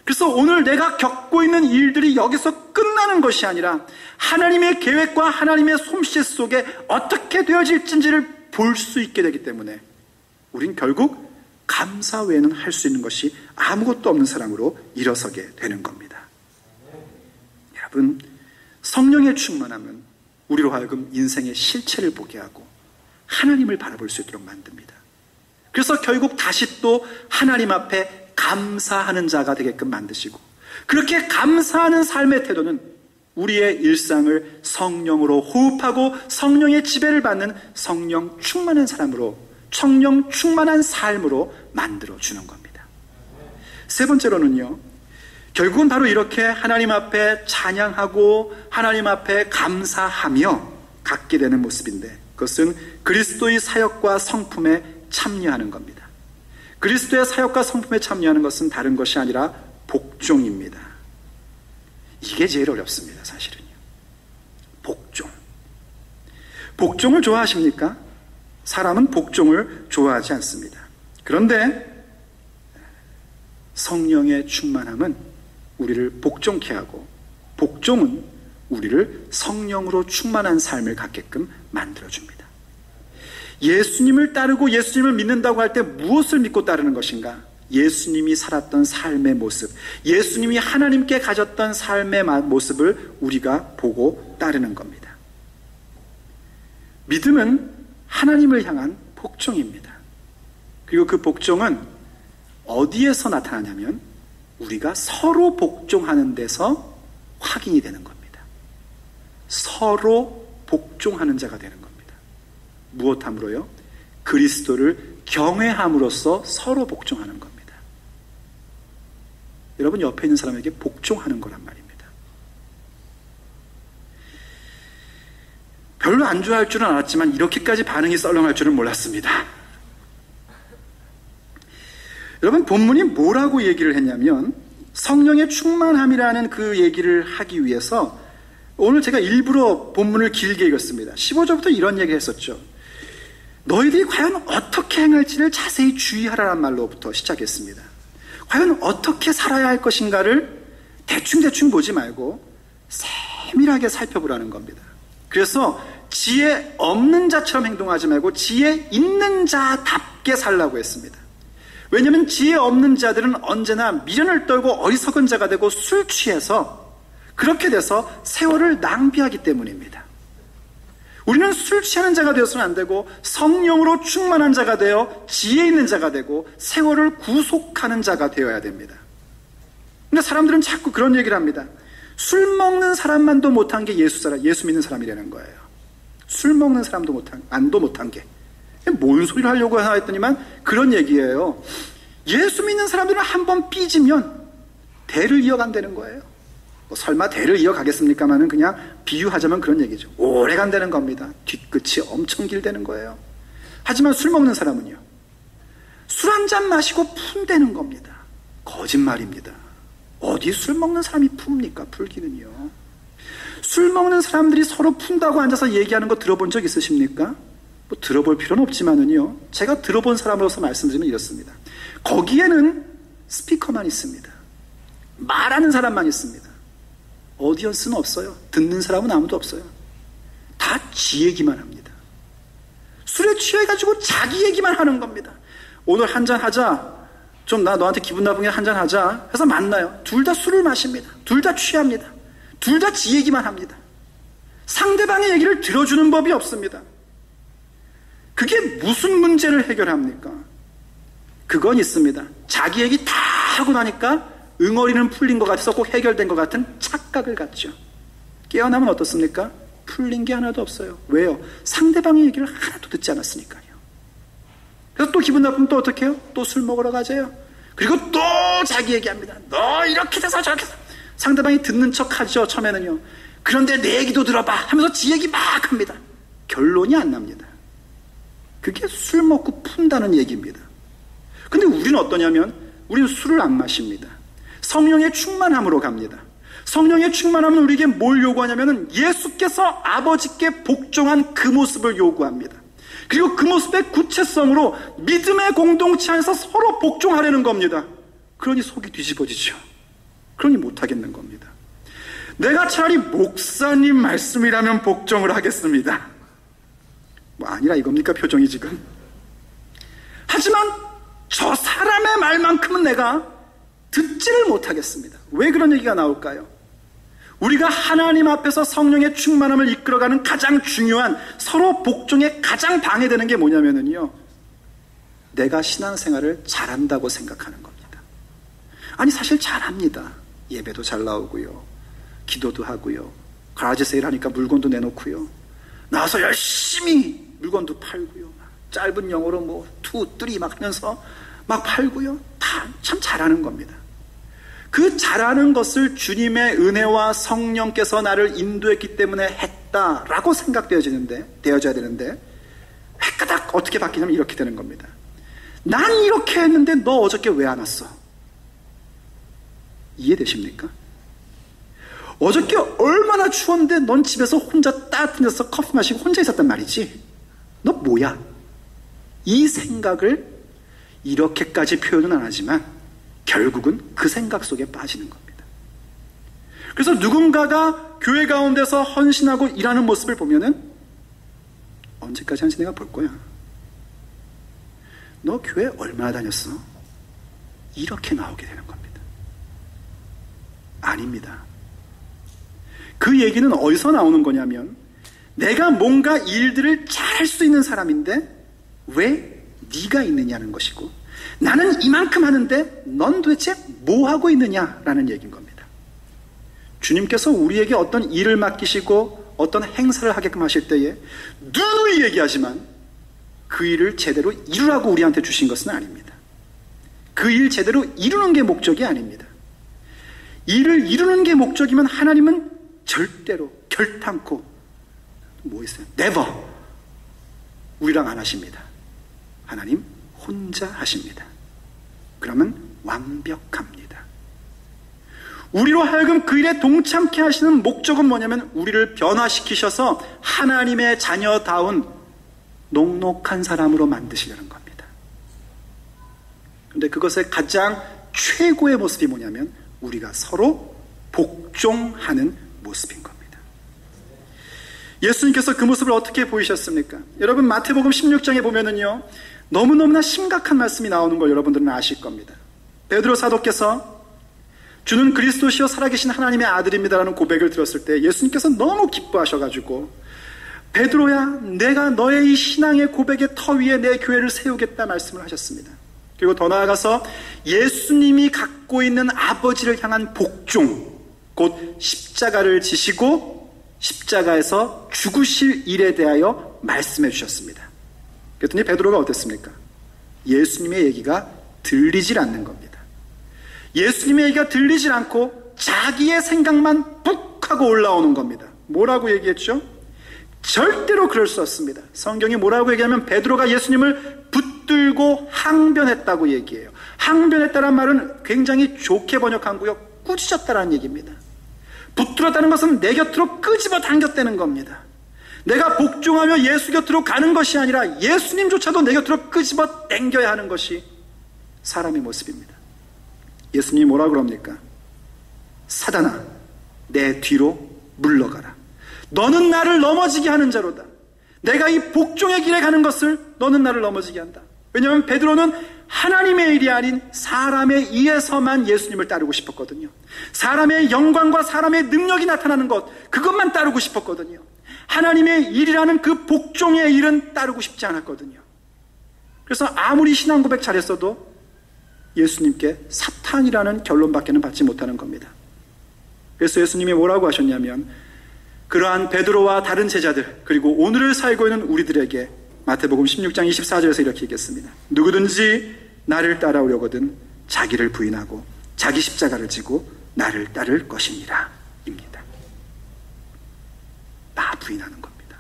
그래서 오늘 내가 겪고 있는 일들이 여기서 끝나는 것이 아니라 하나님의 계획과 하나님의 솜씨 속에 어떻게 되어질지를 볼 수 있게 되기 때문에 우린 결국 감사 외에는 할 수 있는 것이 아무것도 없는 사람으로 일어서게 되는 겁니다. 여러분, 성령의 충만함은 우리로 하여금 인생의 실체를 보게 하고 하나님을 바라볼 수 있도록 만듭니다. 그래서 결국 다시 또 하나님 앞에 감사하는 자가 되게끔 만드시고 그렇게 감사하는 삶의 태도는 우리의 일상을 성령으로 호흡하고 성령의 지배를 받는 성령 충만한 사람으로 성령 충만한 삶으로 만들어주는 겁니다. 세 번째로는요, 결국은 바로 이렇게 하나님 앞에 찬양하고 하나님 앞에 감사하며 갖게 되는 모습인데 그것은 그리스도의 사역과 성품에 참여하는 겁니다. 그리스도의 사역과 성품에 참여하는 것은 다른 것이 아니라 복종입니다. 이게 제일 어렵습니다, 사실은요. 복종. 복종을 좋아하십니까? 사람은 복종을 좋아하지 않습니다. 그런데 성령의 충만함은 우리를 복종케 하고 복종은 우리를 성령으로 충만한 삶을 갖게끔 만들어줍니다. 예수님을 따르고 예수님을 믿는다고 할 때 무엇을 믿고 따르는 것인가? 예수님이 살았던 삶의 모습, 예수님이 하나님께 가졌던 삶의 모습을 우리가 보고 따르는 겁니다. 믿음은 하나님을 향한 복종입니다. 그리고 그 복종은 어디에서 나타나냐면 우리가 서로 복종하는 데서 확인이 되는 겁니다. 서로 복종하는 자가 되는 겁니다. 무엇함으로요? 그리스도를 경외함으로써 서로 복종하는 겁니다. 여러분 옆에 있는 사람에게 복종하는 거란 말입니다. 별로 안 좋아할 줄은 알았지만 이렇게까지 반응이 썰렁할 줄은 몰랐습니다. 여러분 본문이 뭐라고 얘기를 했냐면 성령의 충만함이라는 그 얘기를 하기 위해서 오늘 제가 일부러 본문을 길게 읽었습니다. 15절부터 이런 얘기를 했었죠. 너희들이 과연 어떻게 행할지를 자세히 주의하라는 말로부터 시작했습니다. 과연 어떻게 살아야 할 것인가를 대충 보지 말고 세밀하게 살펴보라는 겁니다. 그래서 지혜 없는 자처럼 행동하지 말고 지혜 있는 자답게 살라고 했습니다. 왜냐하면 지혜 없는 자들은 언제나 미련을 떨고 어리석은 자가 되고 술 취해서 그렇게 돼서 세월을 낭비하기 때문입니다. 우리는 술 취하는 자가 되어서는 안 되고 성령으로 충만한 자가 되어 지혜 있는 자가 되고 세월을 구속하는 자가 되어야 됩니다. 근데 사람들은 자꾸 그런 얘기를 합니다. 술 먹는 사람만도 못한 게 예수 믿는 사람이라는 거예요. 술 먹는 사람도 못한 게 뭔 소리를 하려고 하나 했더니만 그런 얘기예요. 예수 믿는 사람들은 한번 삐지면 대를 이어간다는 거예요. 뭐 설마 대를 이어가겠습니까마는 그냥 비유하자면 그런 얘기죠. 오래 간다는 겁니다. 뒤끝이 엄청 길다는 거예요. 하지만 술 먹는 사람은요, 술 한 잔 마시고 푼다는 겁니다. 거짓말입니다. 어디 술 먹는 사람이 풉니까? 풀기는요. 술 먹는 사람들이 서로 푼다고 앉아서 얘기하는 거 들어본 적 있으십니까? 뭐 들어볼 필요는 없지만은요, 제가 들어본 사람으로서 말씀드리면 이렇습니다. 거기에는 스피커만 있습니다. 말하는 사람만 있습니다. 오디언스는 없어요. 듣는 사람은 아무도 없어요. 다 지 얘기만 합니다. 술에 취해가지고 자기 얘기만 하는 겁니다. 오늘 한잔 하자. 좀 나 너한테 기분 나쁘게 한잔 하자 해서 만나요. 둘 다 술을 마십니다. 둘 다 취합니다. 둘 다 지 얘기만 합니다. 상대방의 얘기를 들어주는 법이 없습니다. 그게 무슨 문제를 해결합니까? 그건 있습니다. 자기 얘기 다 하고 나니까 응어리는 풀린 것 같아서 꼭 해결된 것 같은 착각을 갖죠. 깨어나면 어떻습니까? 풀린 게 하나도 없어요. 왜요? 상대방의 얘기를 하나도 듣지 않았으니까요. 그래서 또 기분 나쁘면 또 어떻게 해요? 또 술 먹으러 가세요. 그리고 또 자기 얘기합니다. 너 이렇게 돼서 저렇게 돼서. 상대방이 듣는 척 하죠, 처음에는요. 그런데 내 얘기도 들어봐 하면서 지 얘기 막 합니다. 결론이 안 납니다. 그게 술 먹고 푼다는 얘기입니다. 근데 우리는 어떠냐면 우리는 술을 안 마십니다. 성령의 충만함으로 갑니다. 성령의 충만함은 우리에게 뭘 요구하냐면 예수께서 아버지께 복종한 그 모습을 요구합니다. 그리고 그 모습의 구체성으로 믿음의 공동체 안에서 서로 복종하려는 겁니다. 그러니 속이 뒤집어지죠. 그러니 못하겠는 겁니다. 내가 차라리 목사님 말씀이라면 복종을 하겠습니다. 뭐 아니라 이겁니까 표정이 지금. 하지만 저 사람의 말만큼은 내가 듣지를 못하겠습니다. 왜 그런 얘기가 나올까요? 우리가 하나님 앞에서 성령의 충만함을 이끌어가는 가장 중요한 서로 복종에 가장 방해되는 게 뭐냐면요, 내가 신앙생활을 잘한다고 생각하는 겁니다. 아니 사실 잘합니다. 예배도 잘 나오고요, 기도도 하고요, 가라지 세일 하니까 물건도 내놓고요, 나와서 열심히 물건도 팔고요, 짧은 영어로 뭐 2, 3 막 하면서 막 팔고요, 다 참 잘하는 겁니다. 그 잘하는 것을 주님의 은혜와 성령께서 나를 인도했기 때문에 했다라고 되어져야 되는데 획가닥 어떻게 바뀌냐면 이렇게 되는 겁니다. 난 이렇게 했는데 너 어저께 왜 안 왔어? 이해되십니까? 어저께 얼마나 추웠는데 넌 집에서 혼자 따뜻한 데서 커피 마시고 혼자 있었단 말이지. 너 뭐야? 이 생각을 이렇게까지 표현은 안 하지만 결국은 그 생각 속에 빠지는 겁니다. 그래서 누군가가 교회 가운데서 헌신하고 일하는 모습을 보면은 언제까지 한지 내가 볼 거야. 너 교회 얼마나 다녔어? 이렇게 나오게 되는 겁니다. 아닙니다. 그 얘기는 어디서 나오는 거냐면 내가 뭔가 일들을 잘할 수 있는 사람인데 왜 네가 있느냐는 것이고 나는 이만큼 하는데 넌 도대체 뭐 하고 있느냐라는 얘기인 겁니다. 주님께서 우리에게 어떤 일을 맡기시고 어떤 행사를 하게끔 하실 때에 누누이 얘기하지만 그 일을 제대로 이루라고 우리한테 주신 것은 아닙니다. 그 일 제대로 이루는 게 목적이 아닙니다. 일을 이루는 게 목적이면 하나님은 절대로 결탄코 뭐 있어요? never 우리랑 안 하십니다. 하나님 혼자 하십니다. 그러면 완벽합니다. 우리로 하여금 그 일에 동참케 하시는 목적은 뭐냐면 우리를 변화시키셔서 하나님의 자녀다운 녹록한 사람으로 만드시려는 겁니다. 그런데 그것의 가장 최고의 모습이 뭐냐면 우리가 서로 복종하는 모습인 겁니다. 예수님께서 그 모습을 어떻게 보이셨습니까? 여러분 마태복음 16장에 보면은요 너무너무나 심각한 말씀이 나오는 걸 여러분들은 아실 겁니다. 베드로 사도께서 주는 그리스도시요 살아계신 하나님의 아들입니다라는 고백을 들었을 때 예수님께서 너무 기뻐하셔가지고 베드로야 내가 너의 이 신앙의 고백의 터 위에 내 교회를 세우겠다 말씀을 하셨습니다. 그리고 더 나아가서 예수님이 갖고 있는 아버지를 향한 복종 곧 십자가를 지시고 십자가에서 죽으실 일에 대하여 말씀해 주셨습니다. 그랬더니 베드로가 어땠습니까? 예수님의 얘기가 들리질 않는 겁니다. 예수님의 얘기가 들리질 않고 자기의 생각만 푹 하고 올라오는 겁니다. 뭐라고 얘기했죠? 절대로 그럴 수 없습니다. 성경이 뭐라고 얘기하면 베드로가 예수님을 붙들고 항변했다고 얘기해요. 항변했다는 말은 굉장히 좋게 번역한 거요. 꾸짖었다는 얘기입니다. 붙들었다는 것은 내 곁으로 끄집어 당겼다는 겁니다. 내가 복종하며 예수 곁으로 가는 것이 아니라 예수님조차도 내 곁으로 끄집어 당겨야 하는 것이 사람의 모습입니다. 예수님이 뭐라 그럽니까? 사단아 내 뒤로 물러가라. 너는 나를 넘어지게 하는 자로다. 내가 이 복종의 길에 가는 것을 너는 나를 넘어지게 한다. 왜냐하면 베드로는 하나님의 일이 아닌 사람의 일에서만 예수님을 따르고 싶었거든요. 사람의 영광과 사람의 능력이 나타나는 것 그것만 따르고 싶었거든요. 하나님의 일이라는 그 복종의 일은 따르고 싶지 않았거든요. 그래서 아무리 신앙 고백 잘했어도 예수님께 사탄이라는 결론밖에는 받지 못하는 겁니다. 그래서 예수님이 뭐라고 하셨냐면 그러한 베드로와 다른 제자들 그리고 오늘을 살고 있는 우리들에게 마태복음 16장 24절에서 이렇게 얘기했습니다. 누구든지 나를 따라오려거든 자기를 부인하고 자기 십자가를 지고 나를 따를 것이니라 입니다. 나 부인하는 겁니다.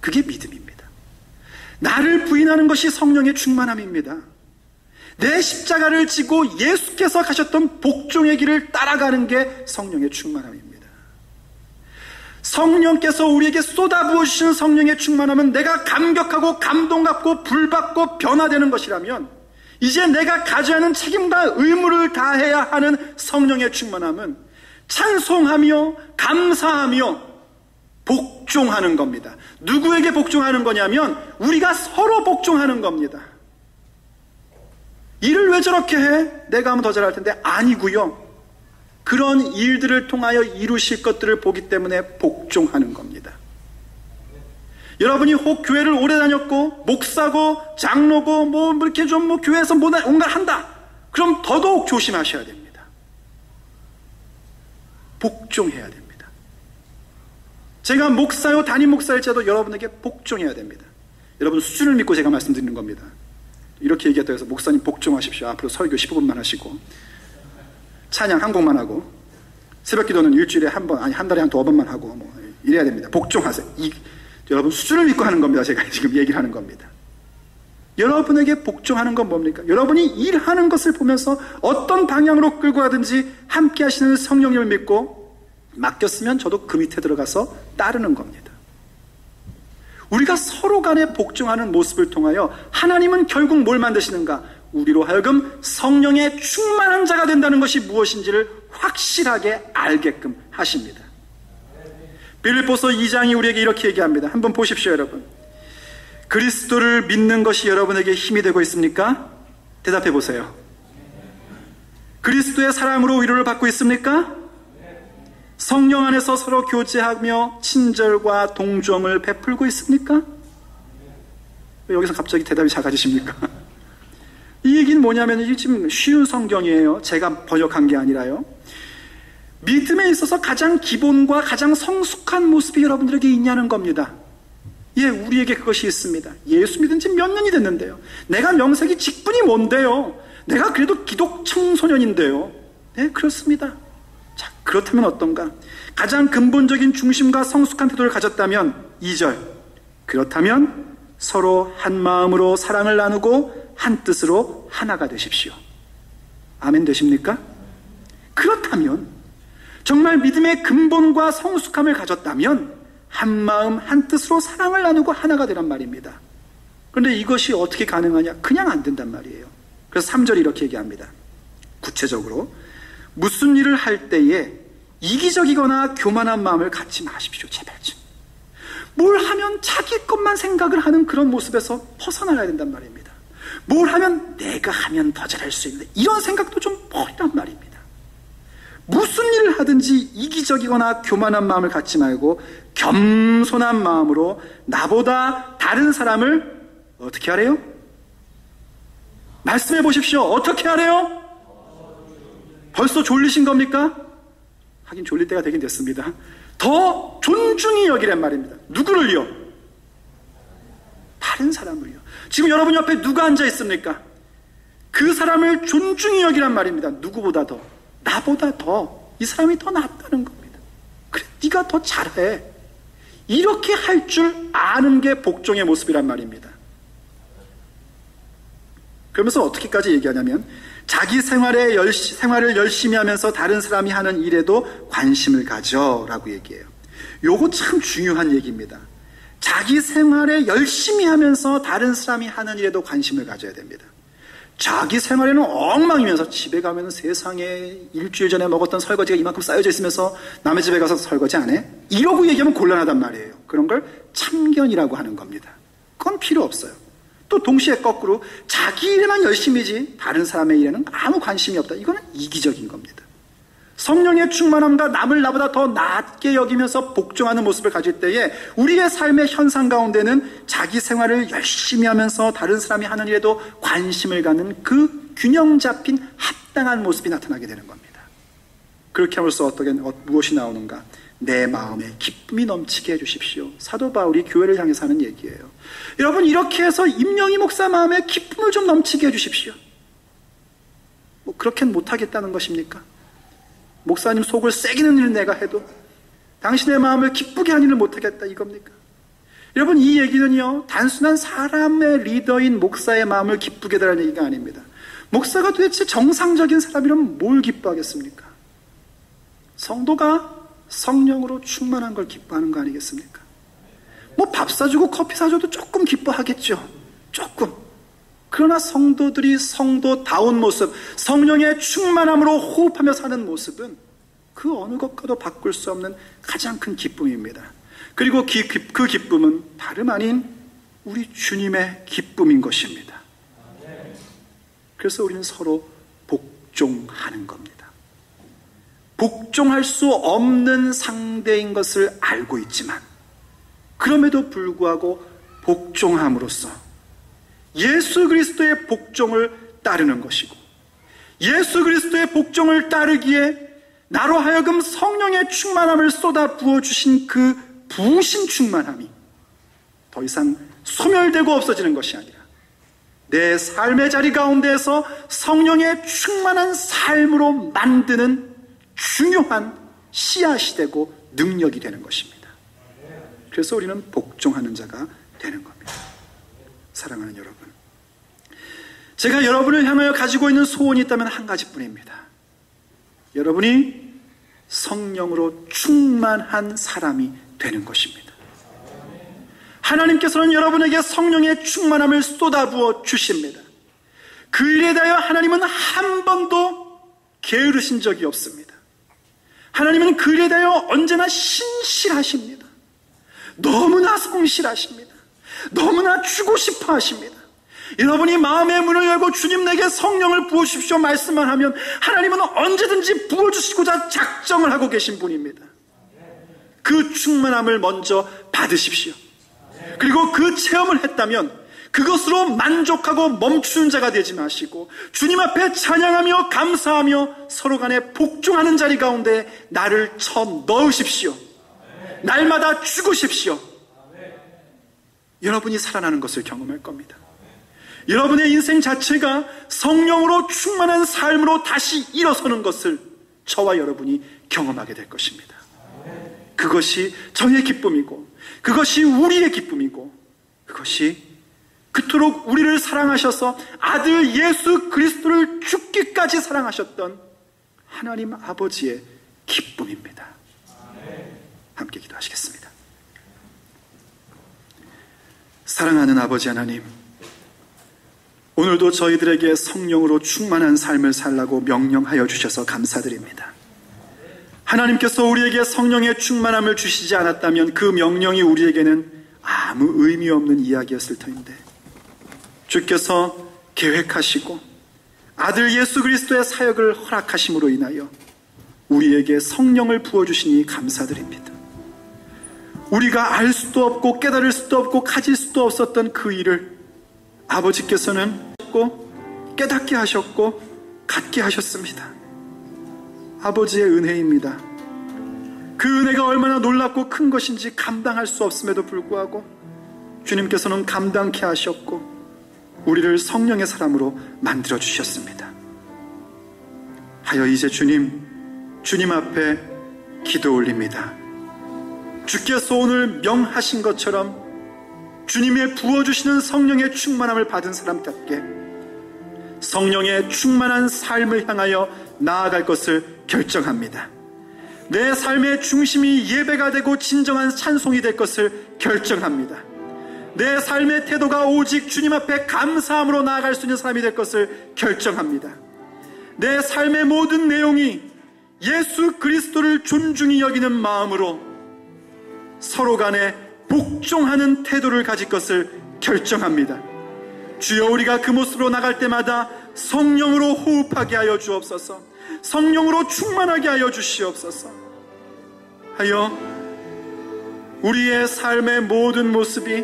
그게 믿음입니다. 나를 부인하는 것이 성령의 충만함입니다. 내 십자가를 지고 예수께서 가셨던 복종의 길을 따라가는 게 성령의 충만함입니다. 성령께서 우리에게 쏟아부어주시는 성령의 충만함은 내가 감격하고 감동받고 불받고 변화되는 것이라면 이제 내가 가져야 하는 책임과 의무를 다해야 하는 성령의 충만함은 찬송하며 감사하며 복종하는 겁니다. 누구에게 복종하는 거냐면 우리가 서로 복종하는 겁니다. 일을 왜 저렇게 해? 내가 하면 더 잘할 텐데 아니고요. 그런 일들을 통하여 이루실 것들을 보기 때문에 복종하는 겁니다. 여러분이 혹 교회를 오래 다녔고 목사고 장로고 뭐 이렇게 좀 뭐 교회에서 뭔가 한다. 그럼 더더욱 조심하셔야 됩니다. 복종해야 됩니다. 제가 목사요 담임 목사일지라도 여러분에게 복종해야 됩니다. 여러분 수준을 믿고 제가 말씀드리는 겁니다. 이렇게 얘기했다고 해서 목사님 복종하십시오. 앞으로 설교 15분만 하시고 찬양 한 곡만 하고 새벽 기도는 일주일에 한 번, 아니 한 달에 한 2번만 하고 뭐 이래야 됩니다. 복종하세요. 여러분 수준을 믿고 하는 겁니다. 제가 지금 얘기를 하는 겁니다. 여러분에게 복종하는 건 뭡니까? 여러분이 일하는 것을 보면서 어떤 방향으로 끌고 가든지 함께 하시는 성령님을 믿고 맡겼으면 저도 그 밑에 들어가서 따르는 겁니다. 우리가 서로 간에 복종하는 모습을 통하여 하나님은 결국 뭘 만드시는가? 우리로 하여금 성령의 충만한 자가 된다는 것이 무엇인지를 확실하게 알게끔 하십니다. 빌립보서 2장이 우리에게 이렇게 얘기합니다. 한번 보십시오, 여러분. 그리스도를 믿는 것이 여러분에게 힘이 되고 있습니까? 대답해 보세요. 그리스도의 사랑으로 위로를 받고 있습니까? 성령 안에서 서로 교제하며 친절과 동정을 베풀고 있습니까? 왜 여기서 갑자기 대답이 작아지십니까? 이 얘기는 뭐냐면 이게 지금 쉬운 성경이에요. 제가 번역한 게 아니라요. 믿음에 있어서 가장 기본과 가장 성숙한 모습이 여러분들에게 있냐는 겁니다. 예, 우리에게 그것이 있습니다. 예수 믿은 지 몇 년이 됐는데요. 내가 명색이 직분이 뭔데요? 내가 그래도 기독 청소년인데요. 네, 그렇습니다. 자, 그렇다면 어떤가? 가장 근본적인 중심과 성숙한 태도를 가졌다면 2절, 그렇다면 서로 한 마음으로 사랑을 나누고 한 뜻으로 하나가 되십시오. 아멘 되십니까? 그렇다면 정말 믿음의 근본과 성숙함을 가졌다면 한 마음 한 뜻으로 사랑을 나누고 하나가 되란 말입니다. 그런데 이것이 어떻게 가능하냐? 그냥 안 된단 말이에요. 그래서 3절이 이렇게 얘기합니다. 구체적으로 무슨 일을 할 때에 이기적이거나 교만한 마음을 갖지 마십시오. 제발 좀. 뭘 하면 자기 것만 생각을 하는 그런 모습에서 벗어나야 된단 말입니다. 뭘 하면 내가 하면 더 잘할 수 있는데 이런 생각도 좀 버리란 말입니다. 무슨 일을 하든지 이기적이거나 교만한 마음을 갖지 말고 겸손한 마음으로 나보다 다른 사람을 어떻게 하래요? 말씀해 보십시오. 어떻게 하래요? 벌써 졸리신 겁니까? 하긴 졸릴 때가 되긴 됐습니다. 더 존중히 여기란 말입니다. 누구를요? 다른 사람을요. 지금 여러분 옆에 누가 앉아 있습니까? 그 사람을 존중히 여기란 말입니다. 누구보다 더, 나보다 더, 이 사람이 더 낫다는 겁니다. 그래, 네가 더 잘해. 이렇게 할 줄 아는 게 복종의 모습이란 말입니다. 그러면서 어떻게까지 얘기하냐면 자기 생활을 열심히 하면서 다른 사람이 하는 일에도 관심을 가져라고 얘기해요. 요거 참 중요한 얘기입니다. 자기 생활에 열심히 하면서 다른 사람이 하는 일에도 관심을 가져야 됩니다. 자기 생활에는 엉망이면서 집에 가면 세상에 일주일 전에 먹었던 설거지가 이만큼 쌓여져 있으면서 남의 집에 가서 설거지 안 해? 이러고 얘기하면 곤란하단 말이에요. 그런 걸 참견이라고 하는 겁니다. 그건 필요 없어요. 또 동시에 거꾸로 자기 일에만 열심히지 다른 사람의 일에는 아무 관심이 없다. 이거는 이기적인 겁니다. 성령의 충만함과 남을 나보다 더 낮게 여기면서 복종하는 모습을 가질 때에 우리의 삶의 현상 가운데는 자기 생활을 열심히 하면서 다른 사람이 하는 일에도 관심을 갖는 그 균형 잡힌 합당한 모습이 나타나게 되는 겁니다. 그렇게 함으로써 무엇이 나오는가? 내 마음에 기쁨이 넘치게 해주십시오. 사도 바울이 교회를 향해서 하는 얘기예요. 여러분, 이렇게 해서 임영희 목사 마음에 기쁨을 좀 넘치게 해주십시오. 뭐 그렇게는 못하겠다는 것입니까? 목사님 속을 새기는 일을 내가 해도 당신의 마음을 기쁘게 하는 일을 못하겠다 이겁니까? 여러분, 이 얘기는요 단순한 사람의 리더인 목사의 마음을 기쁘게 해달라는 얘기가 아닙니다. 목사가 도대체 정상적인 사람이라면 뭘 기뻐하겠습니까? 성도가 성령으로 충만한 걸 기뻐하는 거 아니겠습니까? 뭐 밥 사주고 커피 사줘도 조금 기뻐하겠죠. 조금. 그러나 성도들이 성도다운 모습, 성령의 충만함으로 호흡하며 사는 모습은 그 어느 것과도 바꿀 수 없는 가장 큰 기쁨입니다. 그리고 그 기쁨은 다름 아닌 우리 주님의 기쁨인 것입니다. 그래서 우리는 서로 복종하는 겁니다. 복종할 수 없는 상대인 것을 알고 있지만 그럼에도 불구하고 복종함으로써 예수 그리스도의 복종을 따르는 것이고 예수 그리스도의 복종을 따르기에 나로 하여금 성령의 충만함을 쏟아 부어주신 그 부으신 충만함이 더 이상 소멸되고 없어지는 것이 아니라 내 삶의 자리 가운데에서 성령의 충만한 삶으로 만드는 중요한 씨앗이 되고 능력이 되는 것입니다. 그래서 우리는 복종하는 자가 되는 겁니다. 사랑하는 여러분, 제가 여러분을 향하여 가지고 있는 소원이 있다면 한 가지뿐입니다. 여러분이 성령으로 충만한 사람이 되는 것입니다. 하나님께서는 여러분에게 성령의 충만함을 쏟아부어 주십니다. 그 일에 대하여 하나님은 한 번도 게으르신 적이 없습니다. 하나님은 그 일에 대하여 언제나 신실하십니다. 너무나 성실하십니다. 너무나 주고 싶어 하십니다. 여러분이 마음의 문을 열고 주님 내게 성령을 부어주십시오 말씀만 하면 하나님은 언제든지 부어주시고자 작정을 하고 계신 분입니다. 그 충만함을 먼저 받으십시오. 그리고 그 체험을 했다면 그것으로 만족하고 멈추는 자가 되지 마시고 주님 앞에 찬양하며 감사하며 서로 간에 복종하는 자리 가운데 나를 쳐 넣으십시오. 날마다 죽으십시오. 여러분이 살아나는 것을 경험할 겁니다. 여러분의 인생 자체가 성령으로 충만한 삶으로 다시 일어서는 것을 저와 여러분이 경험하게 될 것입니다. 그것이 저의 기쁨이고 그것이 우리의 기쁨이고 그것이 그토록 우리를 사랑하셔서 아들 예수 그리스도를 죽기까지 사랑하셨던 하나님 아버지의 기쁨입니다. 함께 기도하시겠습니다. 사랑하는 아버지 하나님, 오늘도 저희들에게 성령으로 충만한 삶을 살라고 명령하여 주셔서 감사드립니다. 하나님께서 우리에게 성령의 충만함을 주시지 않았다면 그 명령이 우리에게는 아무 의미 없는 이야기였을 터인데 주께서 계획하시고 아들 예수 그리스도의 사역을 허락하심으로 인하여 우리에게 성령을 부어주시니 감사드립니다. 우리가 알 수도 없고 깨달을 수도 없고 가질 수도 없었던 그 일을 아버지께서는 깨닫게 하셨고 갖게 하셨습니다. 아버지의 은혜입니다. 그 은혜가 얼마나 놀랍고 큰 것인지 감당할 수 없음에도 불구하고 주님께서는 감당케 하셨고 우리를 성령의 사람으로 만들어 주셨습니다. 하여 이제 주님 앞에 기도 올립니다. 주께서 오늘 명하신 것처럼 주님의 부어주시는 성령의 충만함을 받은 사람답게 성령의 충만한 삶을 향하여 나아갈 것을 결정합니다. 내 삶의 중심이 예배가 되고 진정한 찬송이 될 것을 결정합니다. 내 삶의 태도가 오직 주님 앞에 감사함으로 나아갈 수 있는 사람이 될 것을 결정합니다. 내 삶의 모든 내용이 예수 그리스도를 존중히 여기는 마음으로 서로 간에 복종하는 태도를 가질 것을 결정합니다. 주여, 우리가 그 모습으로 나갈 때마다 성령으로 호흡하게 하여 주옵소서. 성령으로 충만하게 하여 주시옵소서. 하여 우리의 삶의 모든 모습이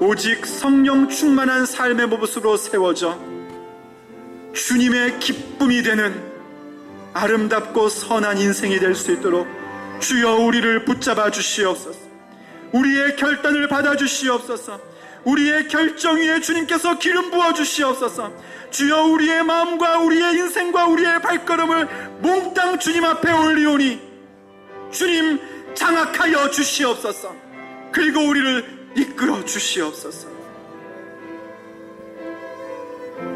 오직 성령 충만한 삶의 모습으로 세워져 주님의 기쁨이 되는 아름답고 선한 인생이 될 수 있도록 주여 우리를 붙잡아 주시옵소서. 우리의 결단을 받아 주시옵소서. 우리의 결정 위에 주님께서 기름 부어 주시옵소서. 주여, 우리의 마음과 우리의 인생과 우리의 발걸음을 몽땅 주님 앞에 올리오니 주님 장악하여 주시옵소서. 그리고 우리를 이끌어 주시옵소서.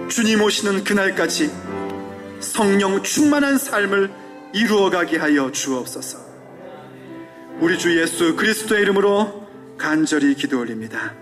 주님 오시는 그날까지 성령 충만한 삶을 이루어가게 하여 주옵소서. 우리 주 예수 그리스도의 이름으로 간절히 기도 올립니다.